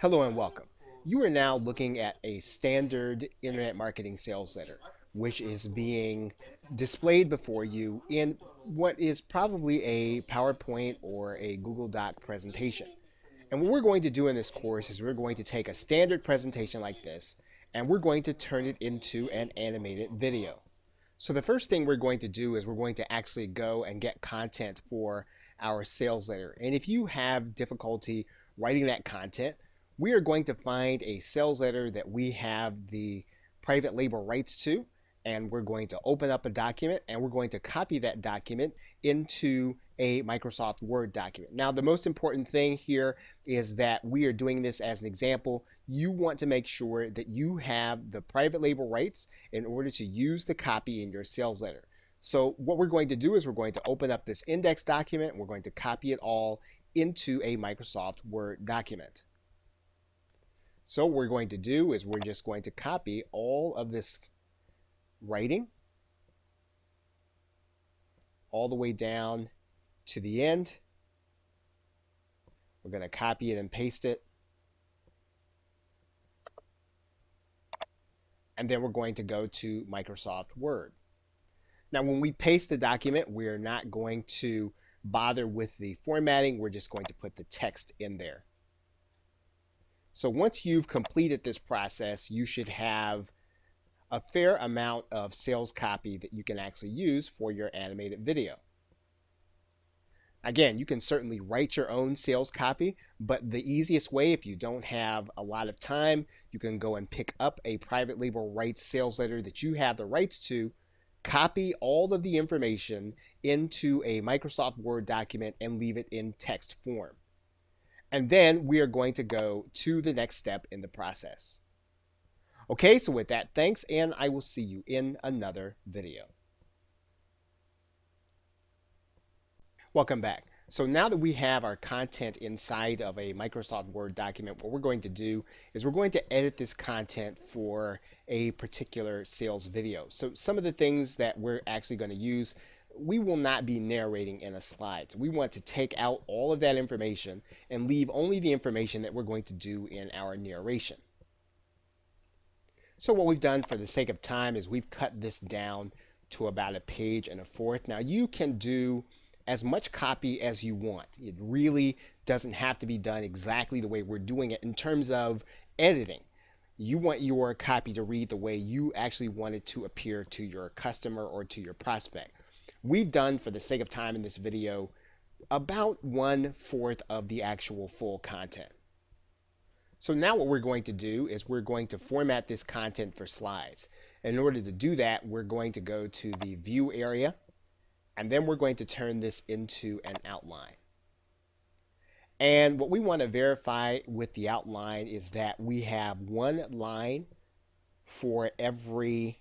Hello and welcome. You are now looking at a standard internet marketing sales letter, which is being displayed before you in what is probably a PowerPoint or a Google Doc presentation. And what we're going to do in this course is we're going to take a standard presentation like this and we're going to turn it into an animated video. So the first thing we're going to do is we're going to actually go and get content for our sales letter. And if you have difficulty writing that content, we are going to find a sales letter that we have the private label rights to, and we're going to open up a document and we're going to copy that document into a Microsoft Word document. Now, the most important thing here is that we are doing this as an example. You want to make sure that you have the private label rights in order to use the copy in your sales letter. So what we're going to do is we're going to open up this index document and we're going to copy it all into a Microsoft Word document. So what we're going to do is we're just going to copy all of this writing all the way down to the end. We're going to copy it and paste it. And then we're going to go to Microsoft Word. Now, when we paste the document, we're not going to bother with the formatting. We're just going to put the text in there. So once you've completed this process, you should have a fair amount of sales copy that you can actually use for your animated video. Again, you can certainly write your own sales copy, but the easiest way, if you don't have a lot of time, you can go and pick up a private label rights sales letter that you have the rights to, copy all of the information into a Microsoft Word document and leave it in text form. And then we are going to go to the next step in the process. Okay, so with that, thanks, and I will see you in another video. Welcome back. So now that we have our content inside of a Microsoft Word document, what we're going to do is we're going to edit this content for a particular sales video. So some of the things that we're actually going to use, we will not be narrating in a slide. So we want to take out all of that information and leave only the information that we're going to do in our narration. So what we've done for the sake of time is we've cut this down to about 1.25 pages. Now you can do as much copy as you want. It really doesn't have to be done exactly the way we're doing it in terms of editing. You want your copy to read the way you actually want it to appear to your customer or to your prospect. We've done, for the sake of time in this video, about 1/4 of the actual full content. So now what we're going to do is we're going to format this content for slides. In order to do that, we're going to go to the view area, and then we're going to turn this into an outline. And what we want to verify with the outline is that we have one line for every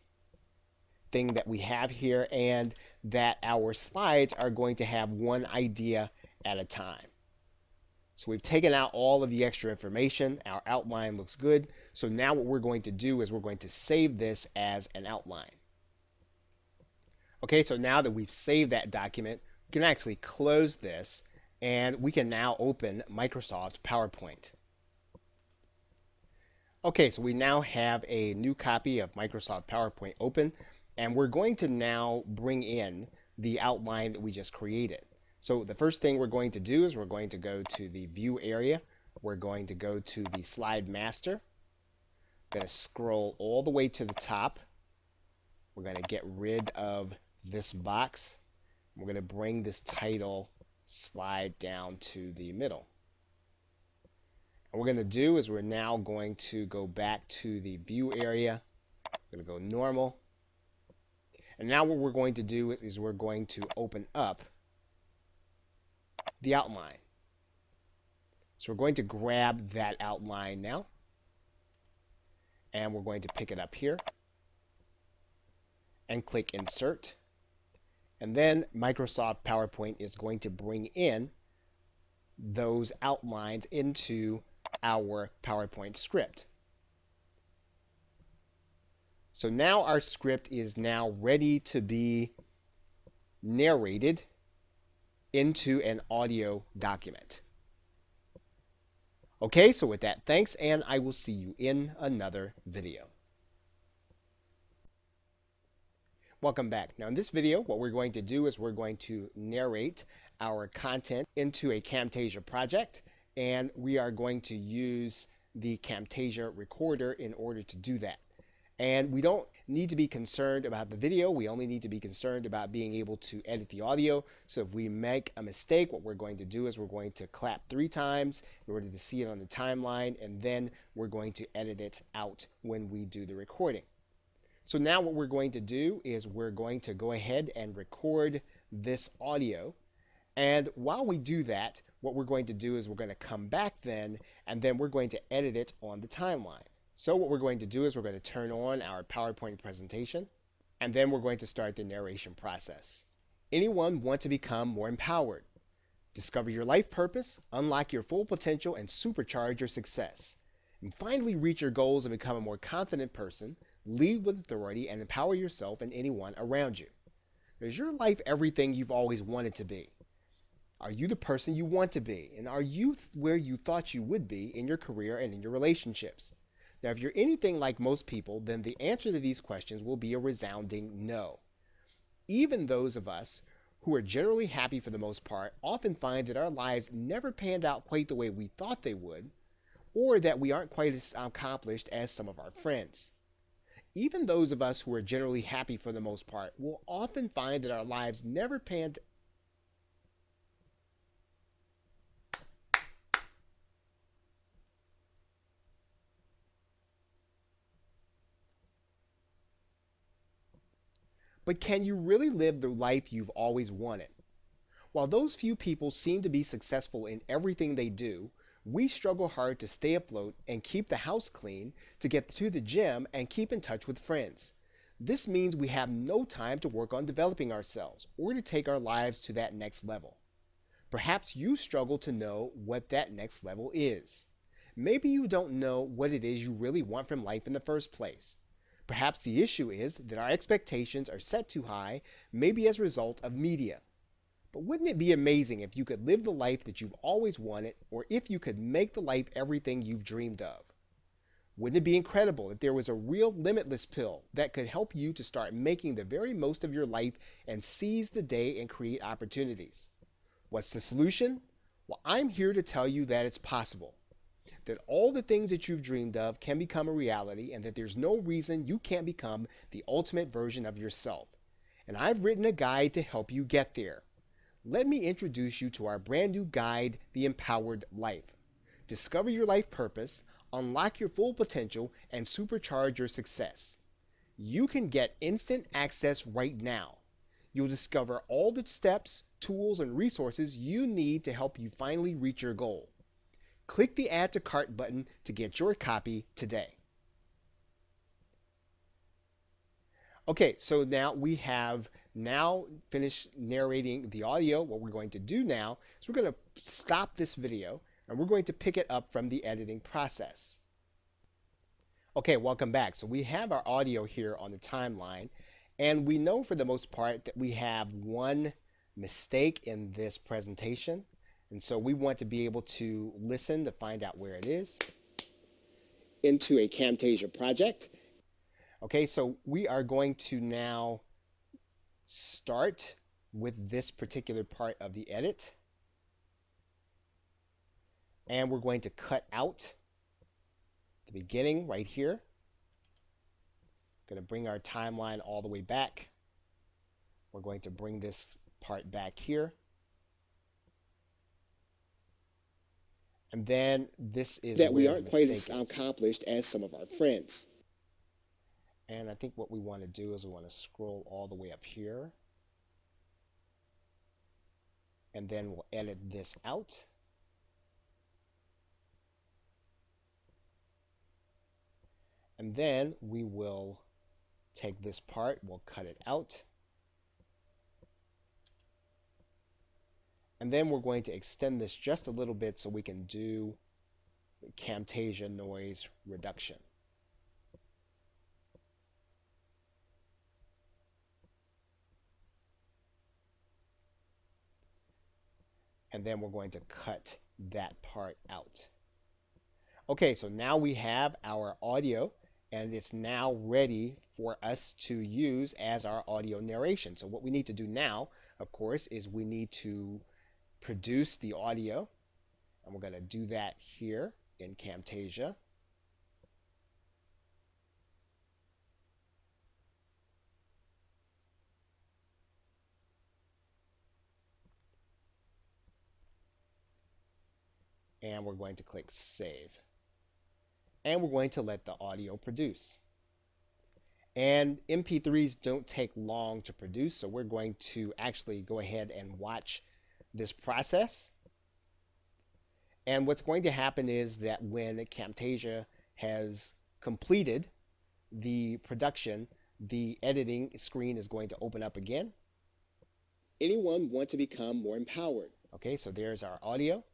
thing that we have here, and that our slides are going to have one idea at a time. So we've taken out all of the extra information. Our outline looks good. So now what we're going to do is we're going to save this as an outline. Okay, so now that we've saved that document, we can actually close this and we can now open Microsoft PowerPoint. Okay, so we now have a new copy of Microsoft PowerPoint open, and we're going to now bring in the outline that we just created. So the first thing we're going to do is we're going to go to the view area. We're going to go to the slide master. We're going to scroll all the way to the top. We're going to get rid of this box. We're going to bring this title slide down to the middle. And what we're going to do is we're now going to go back to the view area. We're going to go normal. And now what we're going to do is we're going to open up the outline. So we're going to grab that outline now, and we're going to pick it up here and click Insert. And then Microsoft PowerPoint is going to bring in those outlines into our PowerPoint script. So now our script is now ready to be narrated into an audio document. Okay, so with that, thanks, and I will see you in another video. Welcome back. Now in this video, what we're going to do is we're going to narrate our content into a Camtasia project, and we are going to use the Camtasia recorder in order to do that. And we don't need to be concerned about the video. We only need to be concerned about being able to edit the audio. So if we make a mistake, what we're going to do is we're going to clap 3 times in order to see it on the timeline, and then we're going to edit it out when we do the recording. So now what we're going to do is we're going to go ahead and record this audio. And while we do that, what we're going to do is we're going to come back then, and then we're going to edit it on the timeline. So what we're going to do is we're going to turn on our PowerPoint presentation, and then we're going to start the narration process. Anyone want to become more empowered? Discover your life purpose, unlock your full potential, and supercharge your success. And finally reach your goals and become a more confident person. Lead with authority and empower yourself and anyone around you. Is your life everything you've always wanted to be? Are you the person you want to be? And are you where you thought you would be in your career and in your relationships? Now, if you're anything like most people, then the answer to these questions will be a resounding no. Even those of us who are generally happy for the most part often find that our lives never panned out quite the way we thought they would, or that we aren't quite as accomplished as some of our friends. Even those of us who are generally happy for the most part will often find that our lives never panned But can you really live the life you've always wanted? While those few people seem to be successful in everything they do, we struggle hard to stay afloat and keep the house clean, to get to the gym and keep in touch with friends. This means we have no time to work on developing ourselves or to take our lives to that next level. Perhaps you struggle to know what that next level is. Maybe you don't know what it is you really want from life in the first place. Perhaps the issue is that our expectations are set too high, maybe as a result of media. But wouldn't it be amazing if you could live the life that you've always wanted, or if you could make the life everything you've dreamed of? Wouldn't it be incredible if there was a real limitless pill that could help you to start making the very most of your life and seize the day and create opportunities? What's the solution? Well, I'm here to tell you that it's possible. That all the things that you've dreamed of can become a reality, and that there's no reason you can't become the ultimate version of yourself. And I've written a guide to help you get there. Let me introduce you to our brand new guide, The Empowered Life. Discover your life purpose, unlock your full potential, and supercharge your success. You can get instant access right now. You'll discover all the steps, tools, and resources you need to help you finally reach your goal. Click the Add to Cart button to get your copy today. Okay, so now we have finished narrating the audio. What we're going to do now is we're going to stop this video and we're going to pick it up from the editing process. Okay, welcome back. So we have our audio here on the timeline, and we know for the most part that we have one mistake in this presentation. And so we want to be able to listen to find out where it is into a Camtasia project. Okay, so we are going to now start with this particular part of the edit. And we're going to cut out the beginning right here. Going to bring our timeline all the way back. We're going to bring this part back here. And then this is that we aren't quite as accomplished as some of our friends. And I think what we want to do is we want to scroll all the way up here. And then we'll edit this out. And then we will take this part, we'll cut it out. And then we're going to extend this just a little bit so we can do Camtasia noise reduction. And then we're going to cut that part out. Okay, so now we have our audio, and it's now ready for us to use as our audio narration. So what we need to do now, of course, is we need to produce the audio, and we're going to do that here in Camtasia. And we're going to click Save. And we're going to let the audio produce. And MP3s don't take long to produce, so we're going to actually go ahead and watch this process. And what's going to happen is that when Camtasia has completed the production, the editing screen is going to open up again. Anyone want to become more empowered? Okay, so there's our audio.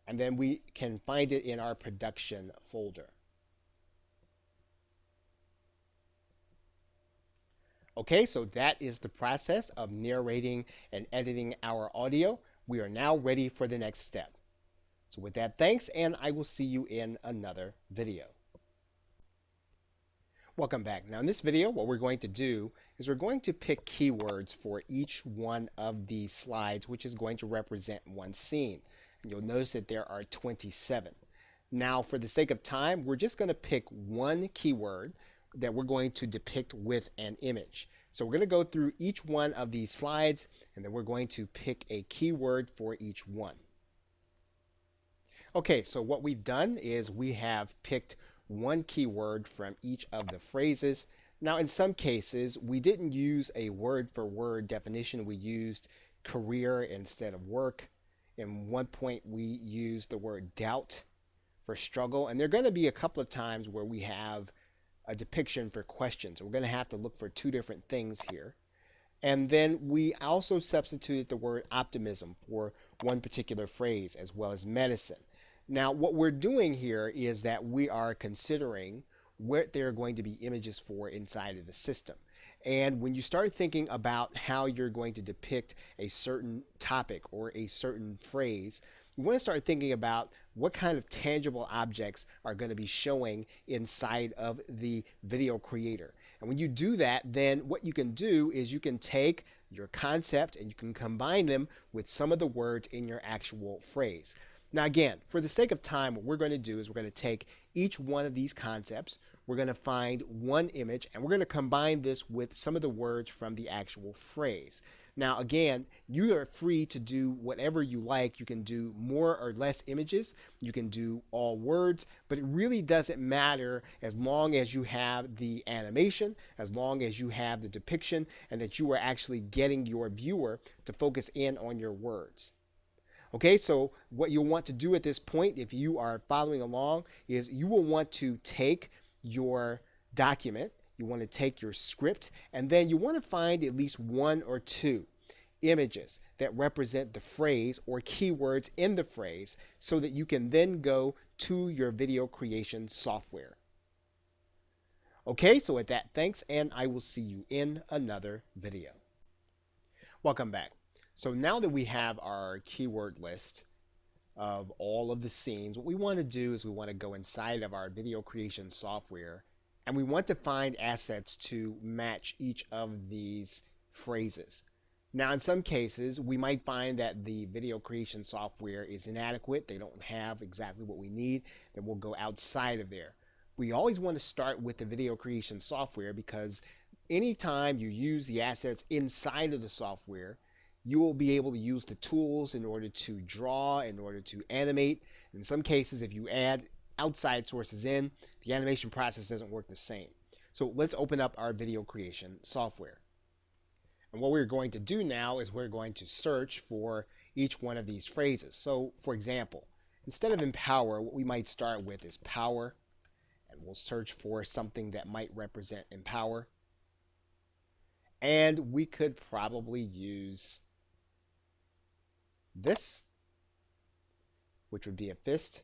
And then we can find it in our production folder. Okay, so that is the process of narrating and editing our audio. We are now ready for the next step. So with that, thanks, and I will see you in another video. Welcome back. Now in this video, what we're going to do is we're going to pick keywords for each one of the slides, which is going to represent one scene. You'll notice that there are 27. Now, for the sake of time, we're just going to pick one keyword that we're going to depict with an image. So we're going to go through each one of these slides, and then we're going to pick a keyword for each one. Okay, so what we've done is we have picked one keyword from each of the phrases. Now, in some cases, we didn't use a word-for-word definition. We used career instead of work. In one point, we used the word doubt for struggle. And there are going to be a couple of times where we have a depiction for questions. So we're going to have to look for two different things here. And then we also substituted the word optimism for one particular phrase, as well as medicine. Now, what we're doing here is that we are considering what there are going to be images for inside of the system. And when you start thinking about how you're going to depict a certain topic or a certain phrase, you want to start thinking about what kind of tangible objects are going to be showing inside of the video creator. And when you do that, then what you can do is you can take your concept and you can combine them with some of the words in your actual phrase. Now again, for the sake of time, what we're going to do is we're going to take each one of these concepts, we're going to find one image, and we're going to combine this with some of the words from the actual phrase. Now again, you are free to do whatever you like. You can do more or less images, you can do all words, but it really doesn't matter as long as you have the animation, as long as you have the depiction, and that you are actually getting your viewer to focus in on your words. Okay, so what you'll want to do at this point, if you are following along, is you will want to take your document, you want to take your script, and then you want to find at least one or two images that represent the phrase or keywords in the phrase so that you can then go to your video creation software. Okay, so with that, thanks, and I will see you in another video. Welcome back. So now that we have our keyword list of all of the scenes, what we want to do is we want to go inside of our video creation software and we want to find assets to match each of these phrases. Now in some cases we might find that the video creation software is inadequate, they don't have exactly what we need, then we'll go outside of there. We always want to start with the video creation software because anytime you use the assets inside of the software, you will be able to use the tools in order to draw, in order to animate. In some cases, if you add outside sources in, the animation process doesn't work the same. So let's open up our video creation software. And what we're going to do now is we're going to search for each one of these phrases. So for example, instead of empower, what we might start with is power, and we'll search for something that might represent empower. And we could probably use this, which would be a fist.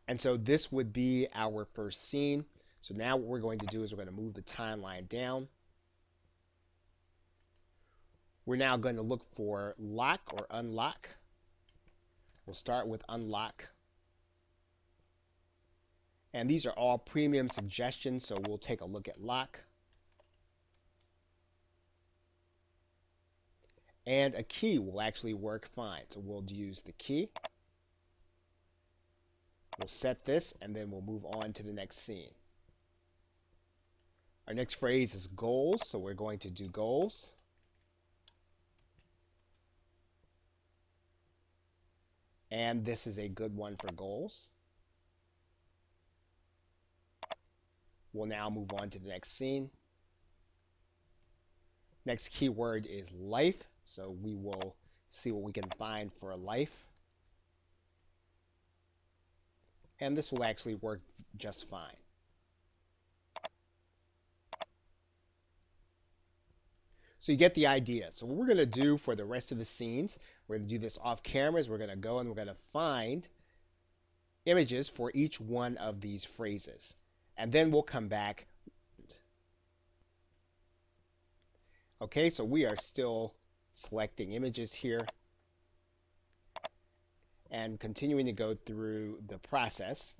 And so this would be our first scene. So now what we're going to do is we're going to move the timeline down. We're now going to look for lock or unlock. We'll start with unlock. And these are all premium suggestions, so we'll take a look at lock. And a key will actually work fine. So we'll use the key. We'll set this, and then we'll move on to the next scene. Our next phrase is goals, so we're going to do goals. And this is a good one for goals. We'll now move on to the next scene. Next keyword is life, so we will see what we can find for life. And this will actually work just fine. So you get the idea. So what we're going to do for the rest of the scenes, we're going to do this off cameras. We're going to go and we're going to find images for each one of these phrases. And then we'll come back. Okay, so we are still selecting images here and continuing to go through the process.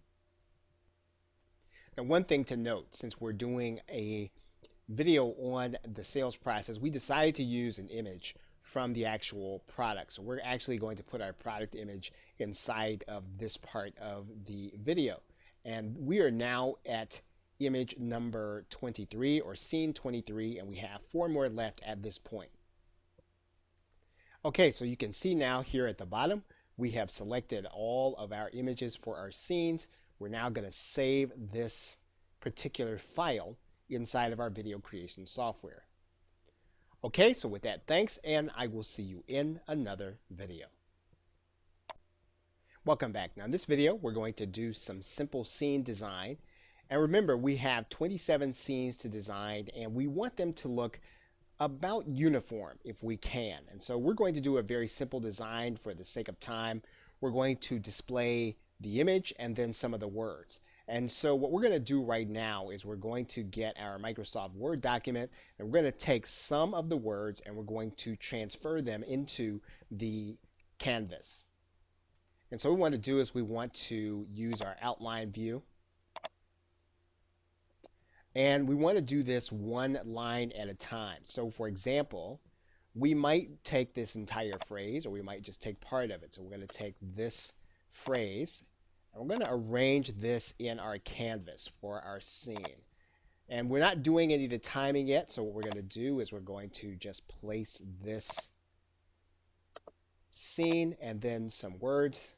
And one thing to note, since we're doing a video on the sales process, we decided to use an image from the actual product. So we're actually going to put our product image inside of this part of the video. And we are now at image number 23 or scene 23, and we have 4 more left at this point. Okay, so you can see now here at the bottom, we have selected all of our images for our scenes. We're now going to save this particular file inside of our video creation software. Okay, so with that, thanks, and I will see you in another video. Welcome back. Now in this video, we're going to do some simple scene design. And remember, we have 27 scenes to design, and we want them to look about uniform if we can. And so we're going to do a very simple design for the sake of time. We're going to display the image and then some of the words. And so what we're going to do right now is we're going to get our Microsoft Word document, and we're going to take some of the words and we're going to transfer them into the canvas. And so what we want to do is we want to use our outline view. And we want to do this one line at a time. So for example, we might take this entire phrase, or we might just take part of it. So we're going to take this phrase, and we're going to arrange this in our canvas for our scene. And we're not doing any of the timing yet, so what we're going to do is we're going to just place this scene and then some words.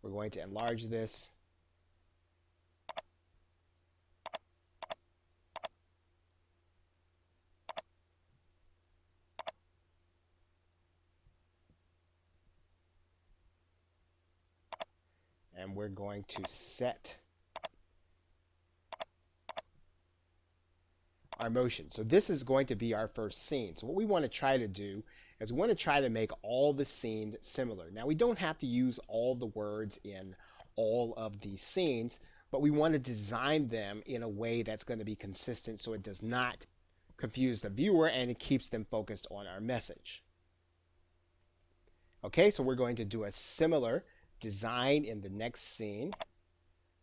We're going to enlarge this. And we're going to set our motion. So this is going to be our first scene. So what we want to try to do is we want to try to make all the scenes similar. Now we don't have to use all the words in all of these scenes, but we want to design them in a way that's going to be consistent so it does not confuse the viewer and it keeps them focused on our message. Okay, so we're going to do a similar design in the next scene.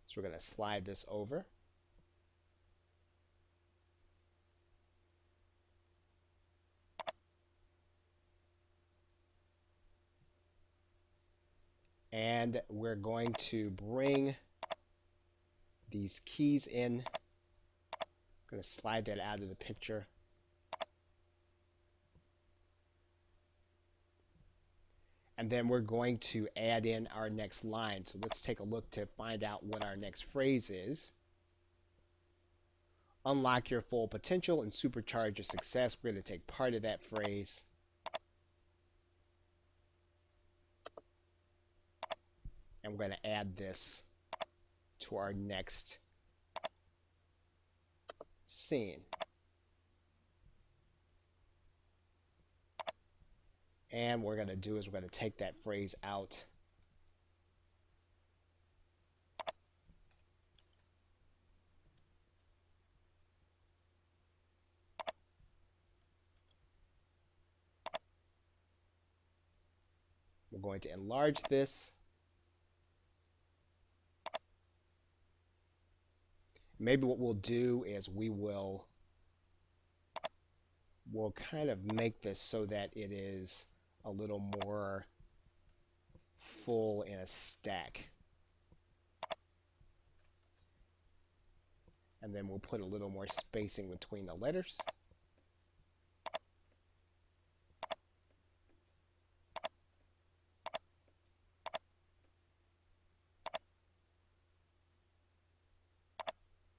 So we're going to slide this over. And we're going to bring these keys in. I'm going to slide that out of the picture. And then we're going to add in our next line. So let's take a look to find out what our next phrase is. Unlock your full potential and supercharge your success. We're going to take part of that phrase. And we're going to add this to our next scene. And what we're going to do is we're going to take that phrase out. We're going to enlarge this. Maybe what we'll do is we'll kind of make this so that it is a little more full in a stack. And then we'll put a little more spacing between the letters.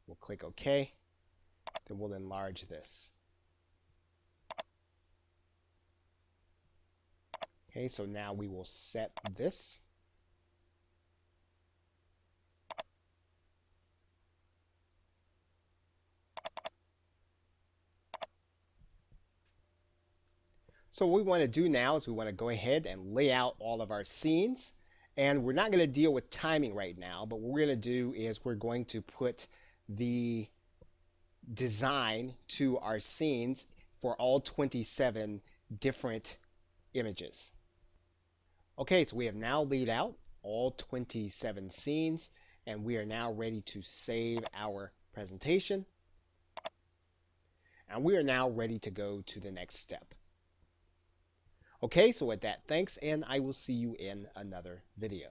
We'll click OK. Then we'll enlarge this. Okay, so now we will set this. So what we want to do now is we want to go ahead and lay out all of our scenes. And we're not going to deal with timing right now, but what we're going to do is we're going to put the design to our scenes for all 27 different images. Okay, so we have now laid out all 27 scenes, and we are now ready to save our presentation. And we are now ready to go to the next step. Okay, so with that, thanks, and I will see you in another video.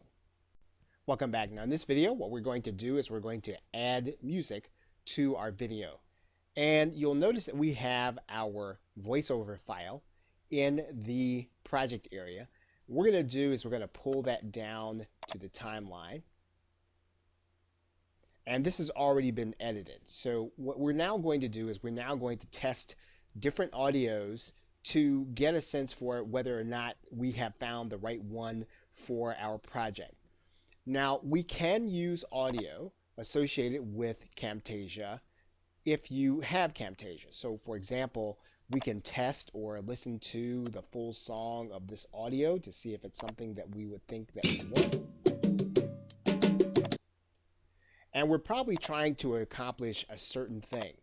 Welcome back. Now in this video, what we're going to do is we're going to add music to our video. And you'll notice that we have our voiceover file in the project area. What we're going to do is we're going to pull that down to the timeline. And this has already been edited. So what we're now going to do is we're now going to test different audios to get a sense for whether or not we have found the right one for our project. Now, we can use audio associated with Camtasia if you have Camtasia. So, for example, we can test or listen to the full song of this audio to see if it's something that we would think that we want. And we're probably trying to accomplish a certain thing.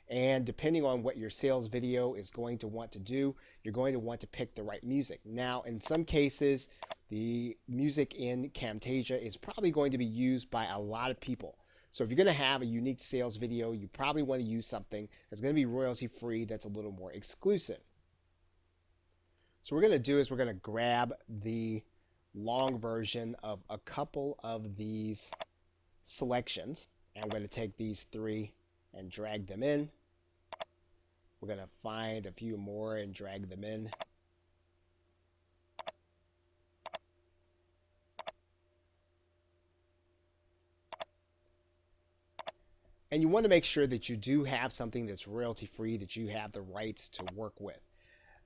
And depending on what your sales video is going to want to do, you're going to want to pick the right music. Now, in some cases, the music in Camtasia is probably going to be used by a lot of people. So if you're going to have a unique sales video, you probably want to use something that's going to be royalty free, that's a little more exclusive. So what we're going to do is we're going to grab the long version of a couple of these selections. And we're going to take these three and drag them in. We're going to find a few more and drag them in. And you want to make sure that you do have something that's royalty free, that you have the rights to work with.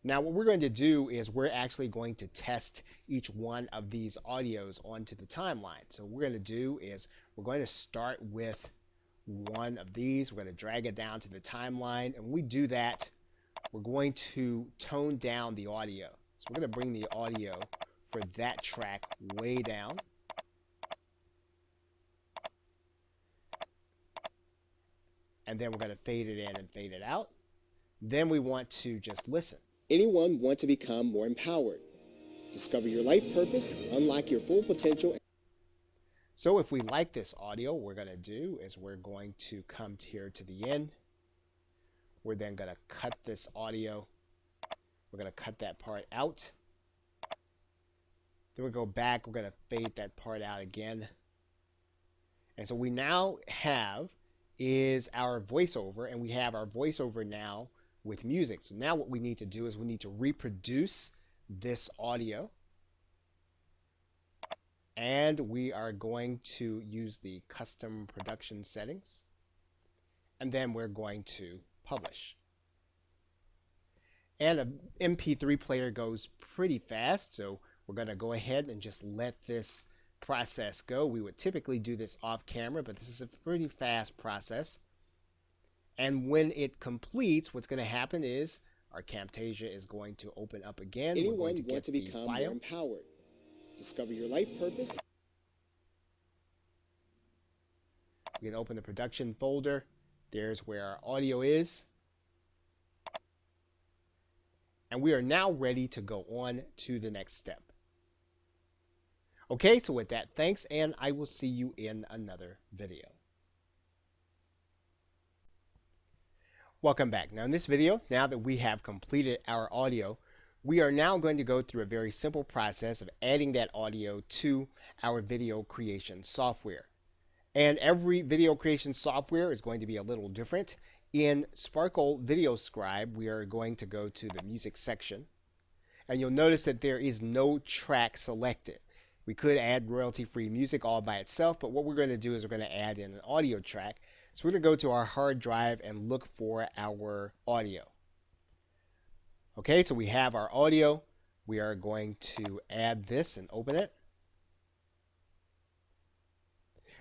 Now what we're going to do is we're actually going to test each one of these audios onto the timeline. So what we're going to do is we're going to start with one of these. We're going to drag it down to the timeline. And when we do that, we're going to tone down the audio. So we're going to bring the audio for that track way down. And then we're going to fade it in and fade it out. Then we want to just listen. Anyone want to become more empowered? Discover your life purpose, unlock your full potential. So if we like this audio, what we're going to do is we're going to come here to the end. We're then going to cut this audio. We're going to cut that part out. Then we'll go back. We're going to fade that part out again. And so we now have is our voiceover, and we have our voiceover now with music. So now what we need to do is we need to reproduce this audio, and we are going to use the custom production settings, and then we're going to publish. And an MP3 player goes pretty fast, so we're going to go ahead and just let this process go. We would typically do this off camera, but this is a pretty fast process. And when it completes, what's going to happen is our Camtasia is going to open up again. Anyone want to become more empowered? Discover your life purpose. We can open the production folder. There's where our audio is. And we are now ready to go on to the next step. Okay, so with that, thanks, and I will see you in another video. Welcome back. Now in this video, now that we have completed our audio, we are now going to go through a very simple process of adding that audio to our video creation software. And every video creation software is going to be a little different. In Sparkle Video Scribe, we are going to go to the music section, and you'll notice that there is no track selected. We could add royalty-free music all by itself, but what we're going to do is we're going to add in an audio track. So we're going to go to our hard drive and look for our audio. Okay, so we have our audio. We are going to add this and open it.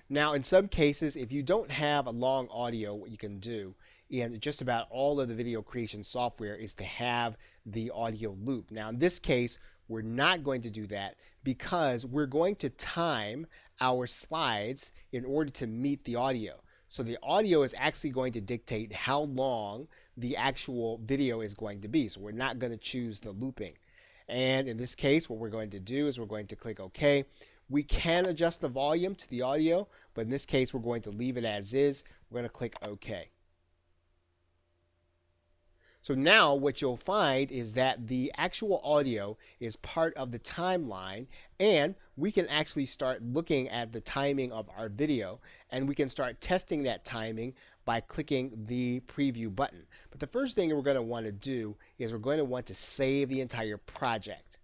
Now, in some cases, if you don't have a long audio, what you can do in just about all of the video creation software is to have the audio loop. Now, in this case, we're not going to do that because we're going to time our slides in order to meet the audio. So the audio is actually going to dictate how long the actual video is going to be. So we're not going to choose the looping. And in this case, what we're going to do is we're going to click OK. We can adjust the volume to the audio, but in this case, we're going to leave it as is. We're going to click OK. So now what you'll find is that the actual audio is part of the timeline, and we can actually start looking at the timing of our video, and we can start testing that timing by clicking the preview button. But the first thing we're going to want to do is we're going to want to save the entire project.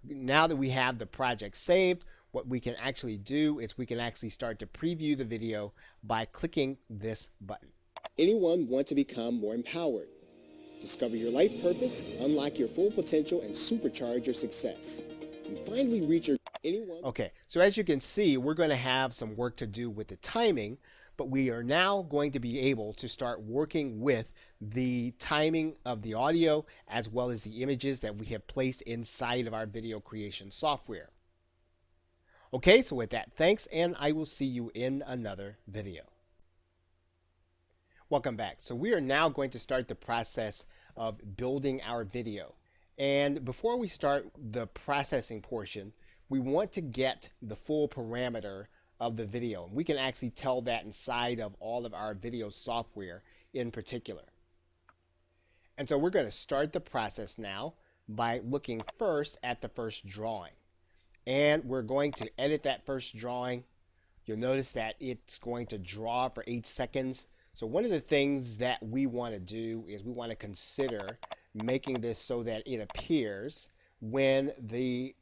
Now that we have the project saved, what we can actually do is we can actually start to preview the video by clicking this button. Anyone want to become more empowered? Discover your life purpose, unlock your full potential, and supercharge your success. You finally reach your Okay, so as you can see, we're going to have some work to do with the timing, but we are now going to be able to start working with the timing of the audio as well as the images that we have placed inside of our video creation software. Okay, so with that, thanks, and I will see you in another video. Welcome back. So we are now going to start the process of building our video. And before we start the processing portion, we want to get the full parameter of the video. We can actually tell that inside of all of our video software in particular. And so we're going to start the process now by looking first at the first drawing. And we're going to edit that first drawing. You'll notice that it's going to draw for 8 seconds. So one of the things that we want to do is we want to consider making this so that it appears when the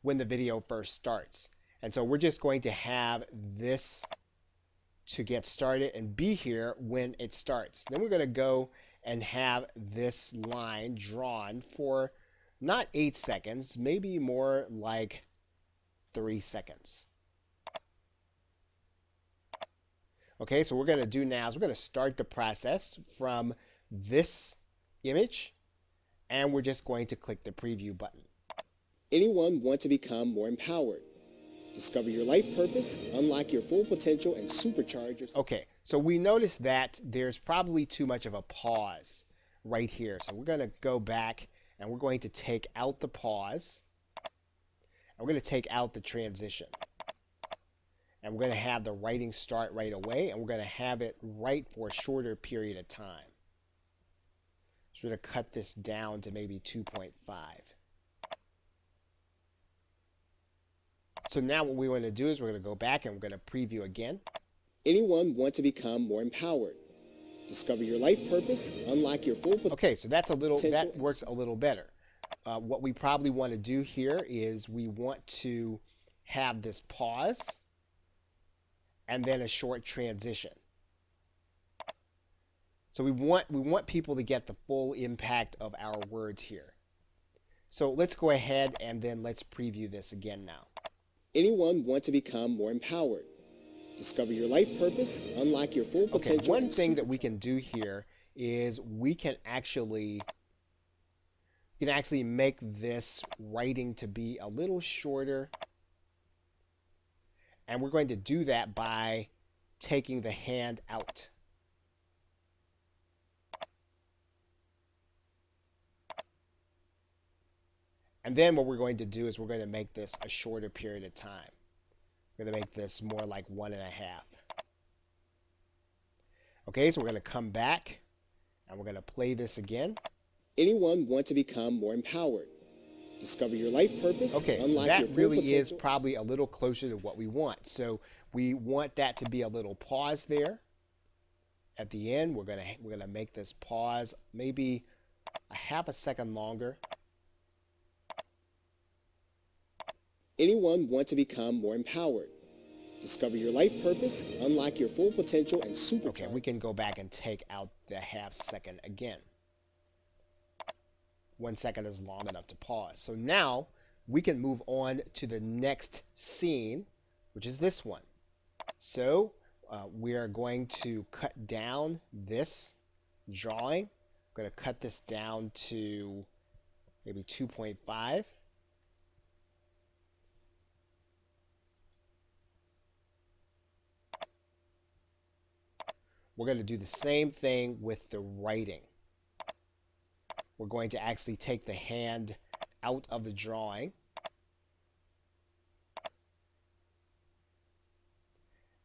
video first starts. And so we're just going to have this to get started and be here when it starts. Then we're going to go and have this line drawn for not 8 seconds, maybe more like 3 seconds. Okay, so what we're going to do now is we're going to start the process from this image, and we're just going to click the preview button. Anyone want to become more empowered? Discover your life purpose, unlock your full potential, and supercharge your... Okay, so we notice that there's probably too much of a pause right here. So we're going to go back and we're going to take out the pause. And we're going to take out the transition. And we're going to have the writing start right away, and we're going to have it write for a shorter period of time. So we're going to cut this down to maybe 2.5. So now what we want to do is we're going to go back and we're going to preview again. Anyone want to become more empowered? Discover your life purpose, unlock your full potential. Okay, so that works a little better. What we probably want to do here is we want to have this pause and then a short transition. So we want people to get the full impact of our words here. So let's go ahead and then let's preview this again now. Anyone want to become more empowered? Discover your life purpose, unlock your full potential. Okay, one thing that we can do here is we can actually make this writing to be a little shorter. And we're going to do that by taking the hand out. And then what we're going to do is we're going to make this a shorter period of time. We're going to make this more like 1.5. Okay, so we're going to come back and we're going to play this again. Anyone want to become more empowered? Discover your life purpose. Okay, so that really is probably a little closer to what we want. So we want that to be a little pause there. At the end, we're gonna make this pause maybe a half a second longer. Anyone want to become more empowered? Discover your life purpose, unlock your full potential, and supercharge. Okay, we can go back and take out the half second again. 1 second is long enough to pause. So now we can move on to the next scene, which is this one. So we are going to cut down this drawing. I'm going to cut this down to maybe 2.5. We're going to do the same thing with the writing. We're going to actually take the hand out of the drawing.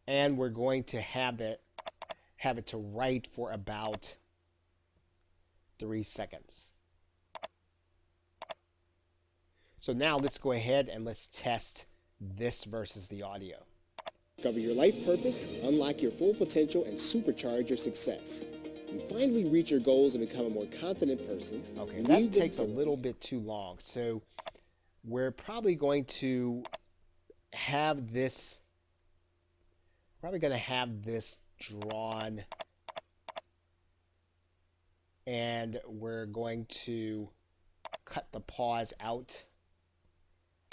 And we're going to have it to write for about 3 seconds. So now let's go ahead and let's test this versus the audio. Discover your life purpose, unlock your full potential, and supercharge your success. And finally reach your goals and become a more confident person. Okay, that takes a little bit too long. So we're probably going to have this, drawn, and we're going to cut the pause out.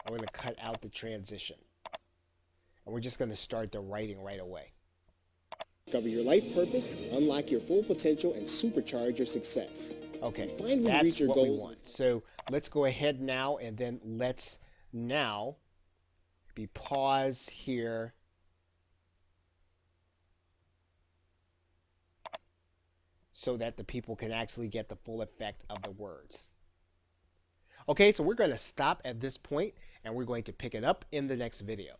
We're going to cut out the transition. And we're just going to start the writing right away. Discover your life purpose, unlock your full potential, and supercharge your success. Okay, finally that's reach your what goals. we want. So let's go ahead now, and then let's now be pause here. So that the people can actually get the full effect of the words. Okay, so we're going to stop at this point, and we're going to pick it up in the next video.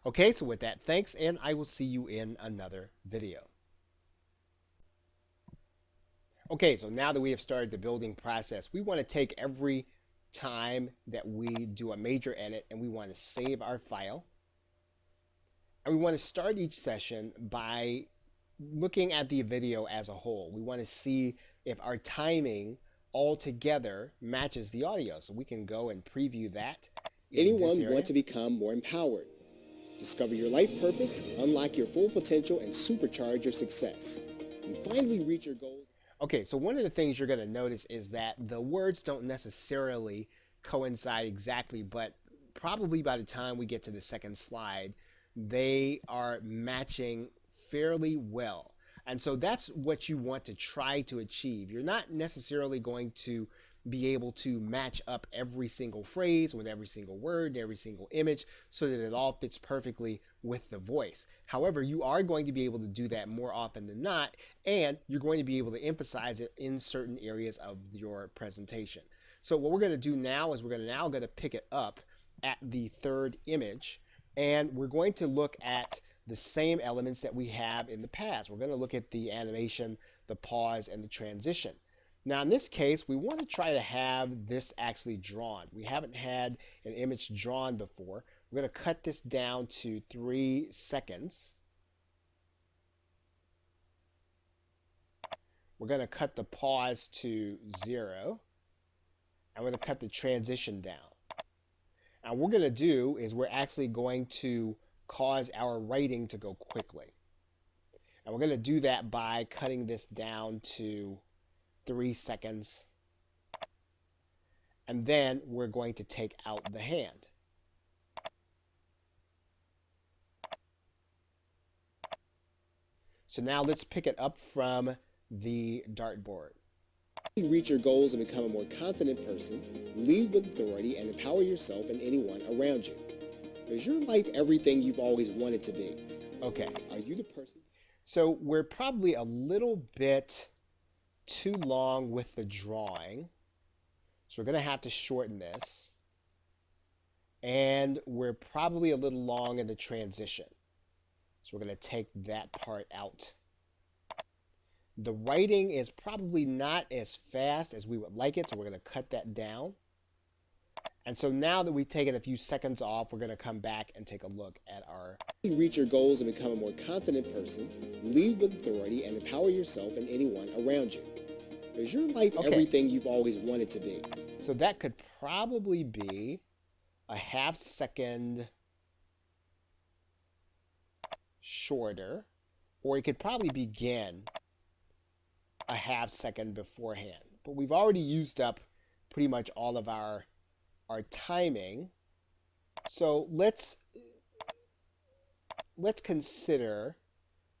Okay, so with that, thanks, and I will see you in another video. Okay, so now that we have started the building process, we want to take every time that we do a major edit and we want to save our file. And we want to start each session by looking at the video as a whole. We want to see if our timing altogether matches the audio. So we can go and preview that. Anyone want to become more empowered? Discover your life purpose, unlock your full potential, and supercharge your success. And finally reach your goals. Okay, so one of the things you're going to notice is that the words don't necessarily coincide exactly, but probably by the time we get to the second slide, they are matching fairly well. And so that's what you want to try to achieve. You're not necessarily going to be able to match up every single phrase with every single word, every single image, so that it all fits perfectly with the voice. However, you are going to be able to do that more often than not, and you're going to be able to emphasize it in certain areas of your presentation. So what we're going to do now is we're going to pick it up at the third image, and we're going to look at the same elements that we have in the past. We're going to look at the animation, the pause, and the transition. Now in this case, we want to try to have this actually drawn. We haven't had an image drawn before. We're going to cut this down to 3 seconds. We're going to cut the pause to 0. And we're going to cut the transition down. And what we're going to do is we're actually going to cause our writing to go quickly. And we're going to do that by cutting this down to 3 seconds. And then we're going to take out the hand. So now let's pick it up from the dartboard. Reach your goals and become a more confident person, lead with authority, and empower yourself and anyone around you. Is your life everything you've always wanted to be? Okay. Are you the person? So we're probably a little bit too long with the drawing. So we're going to have to shorten this. And we're probably a little long in the transition. So we're going to take that part out. The writing is probably not as fast as we would like it, so we're going to cut that down. And so now that we've taken a few seconds off, we're going to come back and take a look at our... Reach your goals and become a more confident person, lead with authority, and empower yourself and anyone around you. Is your life everything you've always wanted to be? So that could probably be a half second shorter, or it could probably begin a half second beforehand. But we've already used up pretty much all of our timing. So let's consider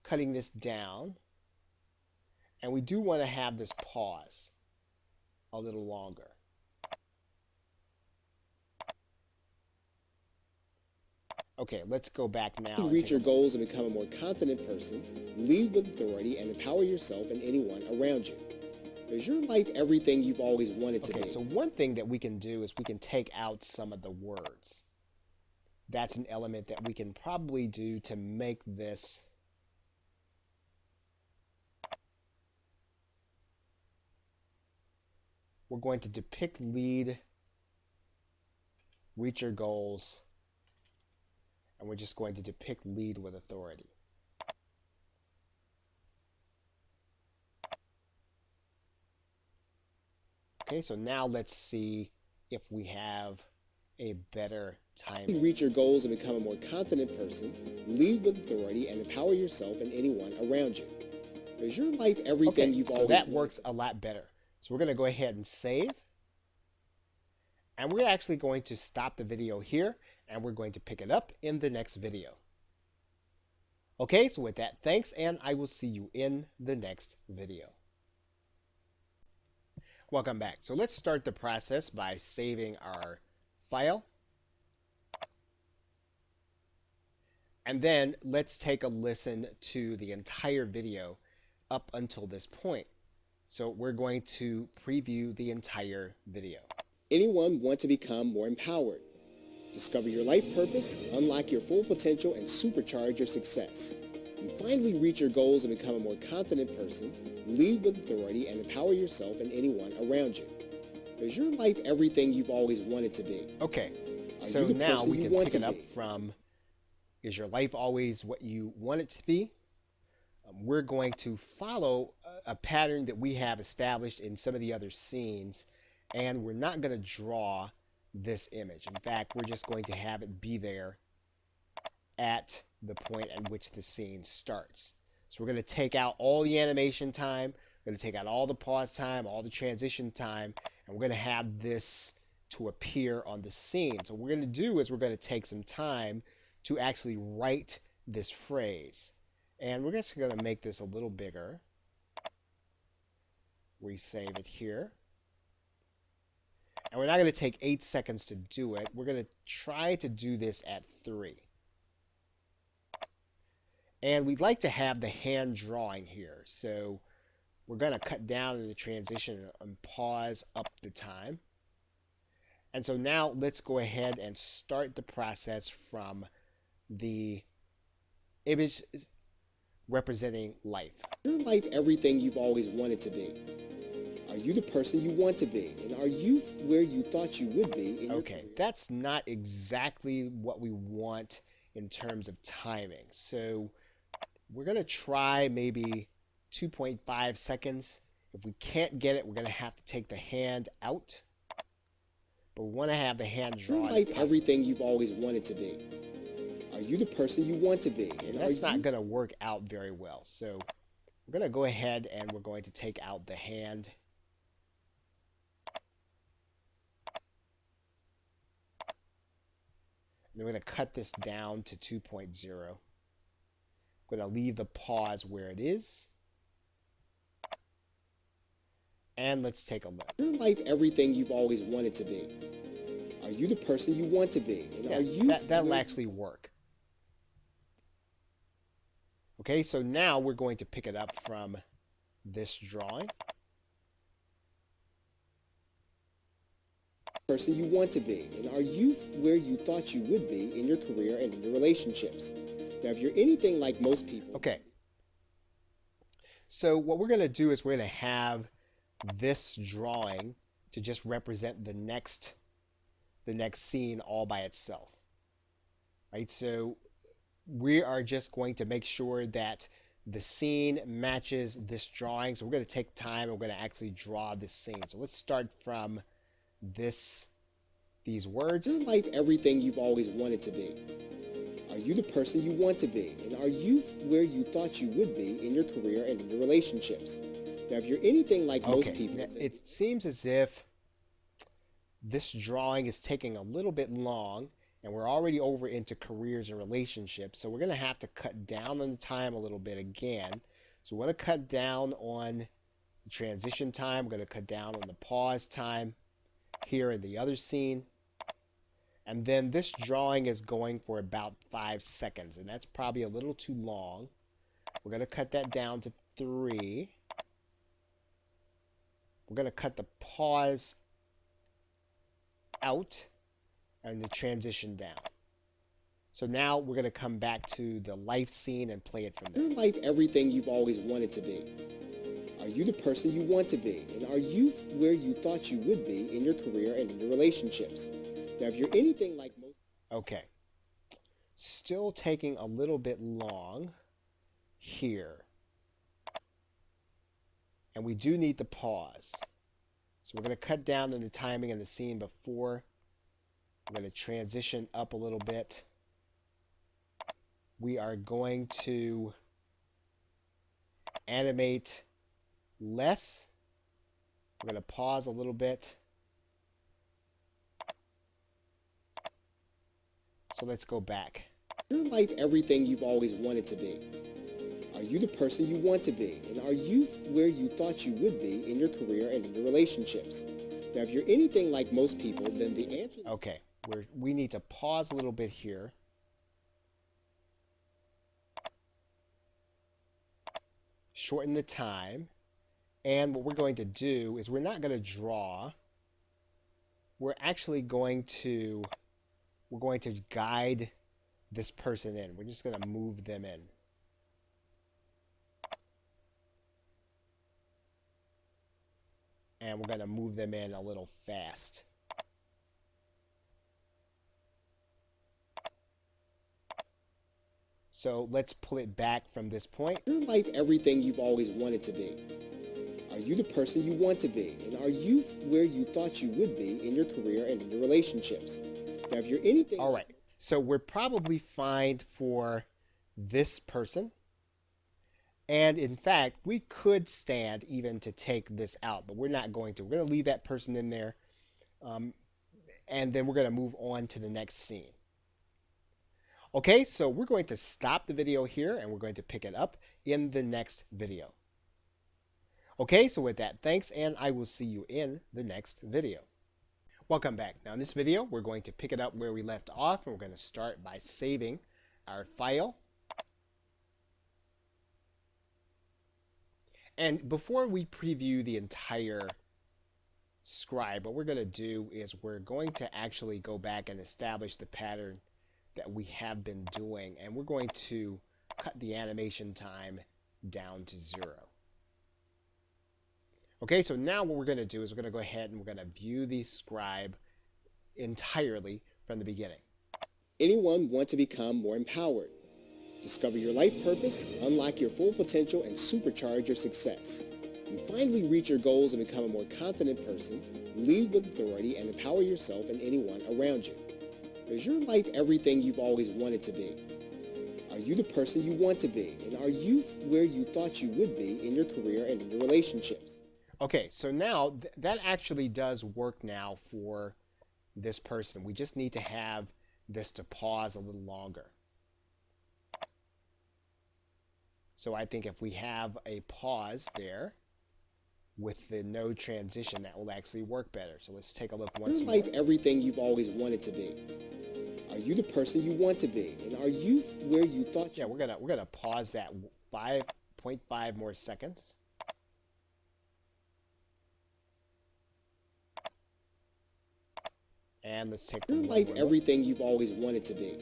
cutting this down. And we do want to have this pause a little longer. Okay, let's go back now. To reach your goals and become a more confident person, lead with authority, and empower yourself and anyone around you. Is your life everything you've always wanted to be? So one thing that we can do is we can take out some of the words. That's an element that we can probably do to make this we're going to depict lead, reach your goals, and we're just going to depict lead with authority. Okay, so now let's see if we have a better timing. Reach your goals and become a more confident person, lead with authority, and empower yourself and anyone around you. Is your life everything you've always wanted? So that works a lot better. So we're going to go ahead and save. And we're actually going to stop the video here, and we're going to pick it up in the next video. Okay, so with that, thanks, and I will see you in the next video. Welcome back. So let's start the process by saving our file. And then let's take a listen to the entire video up until this point. So we're going to preview the entire video. Anyone want to become more empowered? Discover your life purpose, unlock your full potential, and supercharge your success. You finally reach your goals and become a more confident person, lead with authority, and empower yourself and anyone around you. Is your life everything you've always wanted to be? Okay, so now we can pick it up from, is your life always what you want it to be? We're going to follow a pattern that we have established in some of the other scenes, and we're not going to draw this image. In fact, we're just going to have it be there at the point at which the scene starts. So we're going to take out all the animation time, we're going to take out all the pause time, all the transition time, and we're going to have this to appear on the scene. So what we're going to do is we're going to take some time to actually write this phrase. And we're just going to make this a little bigger. We save it here. And we're not going to take 8 seconds to do it. We're going to try to do this at 3. And we'd like to have the hand drawing here. So we're going to cut down in the transition and pause up the time. And so now let's go ahead and start the process from the image representing life. Is your life everything you've always wanted to be? Are you the person you want to be? And are you where you thought you would be? Okay, that's not exactly what we want in terms of timing. So we're going to try maybe 2.5 seconds. If we can't get it, we're going to have to take the hand out. But we want to have the hand drawn. Is your life everything you've always wanted to be? Are you the person you want to be? And that's not going to work out very well. So we're going to go ahead and we're going to take out the hand. And we're going to cut this down to 2.0. I'm going to leave the pause where it is. And let's take a look. Is your life everything you've always wanted to be? Are you the person you want to be? And are you that'll actually work. Okay, so now we're going to pick it up from this drawing. Person you want to be, and are you where you thought you would be in your career and in your relationships? Now, if you're anything like most people... Okay. So what we're going to do is we're going to have this drawing to just represent the next scene all by itself. Right? So we are just going to make sure that the scene matches this drawing. So we're going to take time and we're going to actually draw this scene. So let's start from these words. Is life everything you've always wanted to be? Are you the person you want to be? And are you where you thought you would be in your career and in your relationships? Now, if you're anything like most people... It seems as if this drawing is taking a little bit long, and we're already over into careers and relationships, so we're going to have to cut down on the time a little bit again. So we want to cut down on the transition time. We're going to cut down on the pause time here in the other scene. And then this drawing is going for about 5 seconds, and that's probably a little too long. We're going to cut that down to 3. We're going to cut the pause out and the transition down. So now we're going to come back to the life scene and play it from there. Is life everything you've always wanted to be? Are you the person you want to be? And are you where you thought you would be in your career and in your relationships? Now, if you're anything like most... Okay. Still taking a little bit long here. And we do need the pause. So we're going to cut down on the timing and the scene before. We're going to transition up a little bit. We are going to animate less. We're going to pause a little bit. So let's go back. Is your life everything you've always wanted to be? Are you the person you want to be? And are you where you thought you would be in your career and in your relationships? Now, if you're anything like most people, then the answer... Okay, we need to pause a little bit here. Shorten the time. And what we're going to do is we're not going to draw. We're actually going to... We're going to guide this person in. We're just going to move them in. And we're going to move them in a little fast. So let's pull it back from this point. Is your life everything you've always wanted to be? Are you the person you want to be? And are you where you thought you would be in your career and in your relationships? Now, if you're anything... All right. So we're probably fine for this person. And in fact, we could stand even to take this out, but we're not going to. We're going to leave that person in there. And then we're going to move on to the next scene. Okay, so we're going to stop the video here and we're going to pick it up in the next video. Okay, so with that, thanks, and I will see you in the next video. Welcome back. Now in this video, we're going to pick it up where we left off, and we're going to start by saving our file. And before we preview the entire scribe, what we're going to do is we're going to actually go back and establish the pattern that we have been doing, and we're going to cut the animation time down to 0. Okay, so now what we're going to do is we're going to go ahead and we're going to view the scribe entirely from the beginning. Anyone want to become more empowered? Discover your life purpose, unlock your full potential, and supercharge your success. And finally reach your goals and become a more confident person, lead with authority, and empower yourself and anyone around you. Is your life everything you've always wanted to be? Are you the person you want to be? And are you where you thought you would be in your career and in your relationships? Okay, so now that actually does work now for this person. We just need to have this to pause a little longer. So I think if we have a pause there with the no transition, that will actually work better. So let's take a look once more. Is life everything you've always wanted to be? Are you the person you want to be? And are you where you thought you... Yeah, we're gonna pause that 5.5 more seconds. And let's take Is your life everything you've always wanted to be?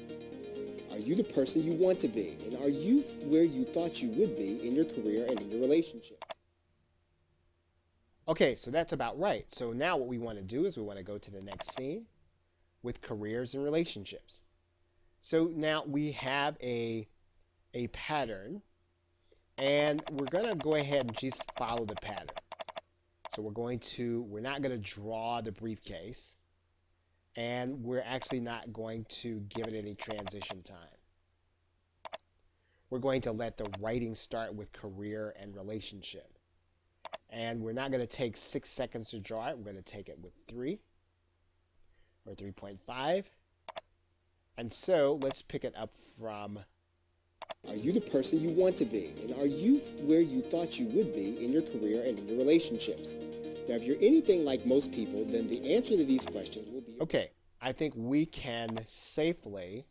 Are you the person you want to be? And are you where you thought you would be in your career and in your relationship? Okay, so that's about right. So now what we want to do is we want to go to the next scene with careers and relationships. So now we have a pattern, and we're going to go ahead and just follow the pattern. So we're not going to draw the briefcase, and we're actually not going to give it any transition time. We're going to let the writing start with career and relationship. And we're not going to take 6 seconds to draw it. We're going to take it with 3 or 3.5. And so let's pick it up from, are you the person you want to be? And are you where you thought you would be in your career and in your relationships? Now, if you're anything like most people, then the answer to these questions will be... Okay, I think we can safely,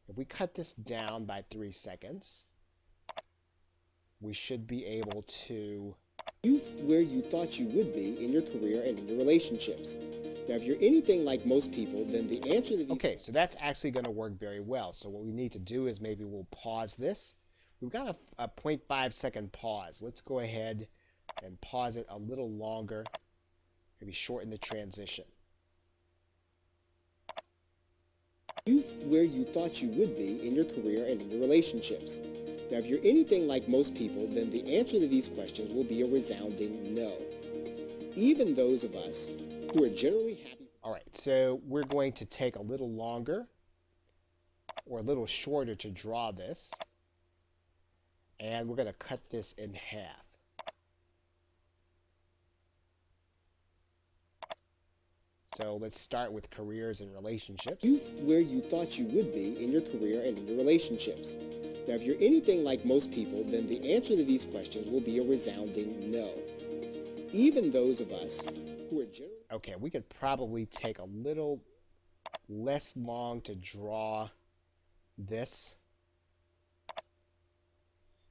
if we cut this down by 3 seconds, we should be able to... You where you thought you would be in your career and in your relationships. Now, if you're anything like most people, then the answer to these... Okay, so that's actually going to work very well. So what we need to do is maybe we'll pause this. We've got a 0.5 second pause. Let's go ahead and pause it a little longer. Maybe shorten the transition. You where you thought you would be in your career and in your relationships. Now, if you're anything like most people, then the answer to these questions will be a resounding no. Even those of us who are generally happy... All right, so we're going to take a little longer or a little shorter to draw this. And we're going to cut this in half. So let's start with careers and relationships. You where you thought you would be in your career and in your relationships. Now, if you're anything like most people, then the answer to these questions will be a resounding no. Even those of us who are generally... Okay, we could probably take a little less long to draw this,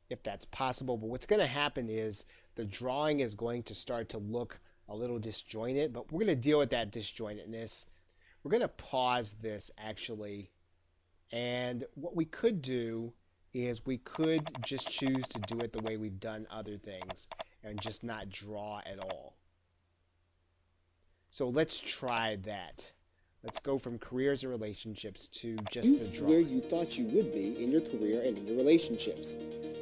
if that's possible. But what's going to happen is the drawing is going to start to look a little disjointed, but we're going to deal with that disjointedness. We're going to pause this actually, and what we could do is we could just choose to do it the way we've done other things and just not draw at all. So let's try that. Let's go from careers and relationships to just the drawing. Where you thought you would be in your career and in your relationships.